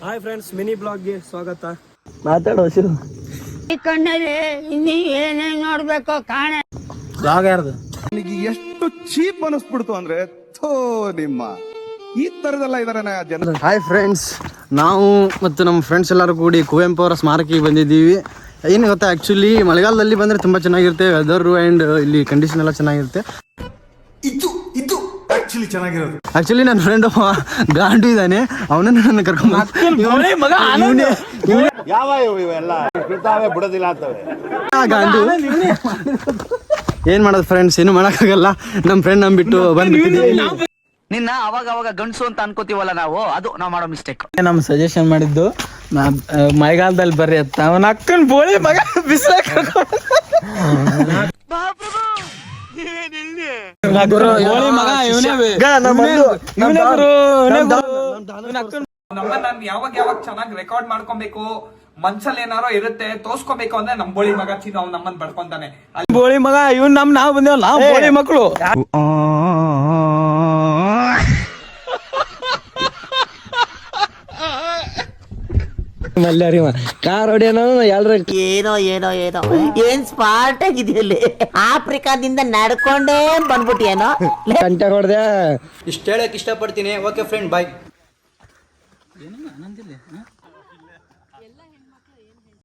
Hi friends, mini ಬ್ಲಾಗ್ಗೆ ಸ್ವಾಗತ. ಮಾತಾಡೋ ಶಿರು. ಈ ಕಣ್ಣಲ್ಲಿ ಇನ್ನೀ ಏನೇನ್ ನೋಡ್ಬೇಕೋ ಕಾಣೆ. ಬ್ಲಾಗ್ ಯಾರ್ದು? ನನಗೆ ಎಷ್ಟು ಚೀಪ್ ಅನಿಸ್ಬಿಡ್ತು ಅಂದ್ರೆ ನಿಮ್ಮ ಈ ತರದೆಲ್ಲ ಇದಾರೆ ಜನ. ಹಾಯ್ ಫ್ರೆಂಡ್ಸ್, ನಾವು ಮತ್ತು ನಮ್ಮ ಫ್ರೆಂಡ್ಸ್ ಎಲ್ಲರೂ ಕೂಡಿ ಕುವೆಂಪು ಅವರ ಸ್ಮಾರಕಕ್ಕೆ ಬಂದಿದ್ದೀವಿ. ಏನು ಗೊತ್ತಾ, ಆ್ಯಕ್ಚುಲಿ ಮಳೆಗಾಲದಲ್ಲಿ ಬಂದರೆ ತುಂಬ ಚೆನ್ನಾಗಿರುತ್ತೆ ವೆದರು ಆ್ಯಂಡ್ ಇಲ್ಲಿ ಕಂಡೀಷನ್ ಎಲ್ಲ ಚೆನ್ನಾಗಿರುತ್ತೆ. ಇದು ಆಕ್ಚುಲಿ ಚೆನ್ನಾಗಿರೋದು. ಆ್ಯಕ್ಚುಲಿ ನನ್ನ ಫ್ರೆಂಡ್ ಗಾಂಡು ಇದ್ದಾನೆ, ಅವನನ್ನು ನನ್ನ ಕರ್ಕೊಂಡು ಗಾಂಡು ಏನ್ ಮಾಡೋದು ಫ್ರೆಂಡ್ಸ್, ಏನು ಮಾಡೋಕ್ಕಾಗಲ್ಲ. ನಮ್ಮ ಫ್ರೆಂಡ್ ನಂಬಿಟ್ಟು ಬಂದ್ಬಿಟ್ಟಿದ್ದೀವಿ. ನಿನ್ನ ಅವಾಗ ಗಂಡಸು ಅಂತ ಅನ್ಕೋತೀವಲ್ಲ ನಾವು, ಅದು ನಾವು ಮಾಡೋ ಮಿಸ್ಟೇಕ್. ನಮ್ ಸಜೆಷನ್ ಮಾಡಿದ್ದು ಮಳೆಗಾಲದಲ್ಲಿ ಬರ್ರಿ ಅಂತ. ಅವನ ಅಕ್ಕನ್ ಬೋಳಿ ಮಗ ಬಿಸಿಲಾಗ ನಾನು ಯಾವಾಗ ಚೆನ್ನಾಗಿ ರೆಕಾರ್ಡ್ ಮಾಡ್ಕೊಬೇಕು, ಮನ್ಸಲ್ಲಿ ಏನಾರೋ ಇರುತ್ತೆ ತೋರ್ಸ್ಕೊಬೇಕು ಅಂದ್ರೆ ನಮ್ ಬೋಳಿ ಮಗ ಚಿನ್ನ ಅವ್ನು ನಮ್ಮನ್ ಬಡ್ಕೊಂತಾನೆ. ಬೋಳಿ ಮಗ ಇವ್ನ್ ನಾವು ಬಂದೇವಲ್ಲ, ನಾವು ಬೋಳಿ ಮಕ್ಕಳು. ಕಾರ್ ಹೊಡಿಯೋಣ ಎಲ್ರ ಏನೋ ಏನ್ ಸ್ಮಾರ್ಟ್ ಆಗಿದೆಯಲ್ಲಿ. ಆಫ್ರಿಕಾದಿಂದ ನಡ್ಕೊಂಡೇ ಬಂದ್ಬಿಟ್ಟಿಯೇನೋ. ಗಂಟೆ ಹೊಡೆದೆ. ಇಷ್ಟು ಹೇಳಕ್ ಇಷ್ಟಪಡ್ತೀನಿ. ಓಕೆ ಫ್ರೆಂಡ್, ಬಾಯ್.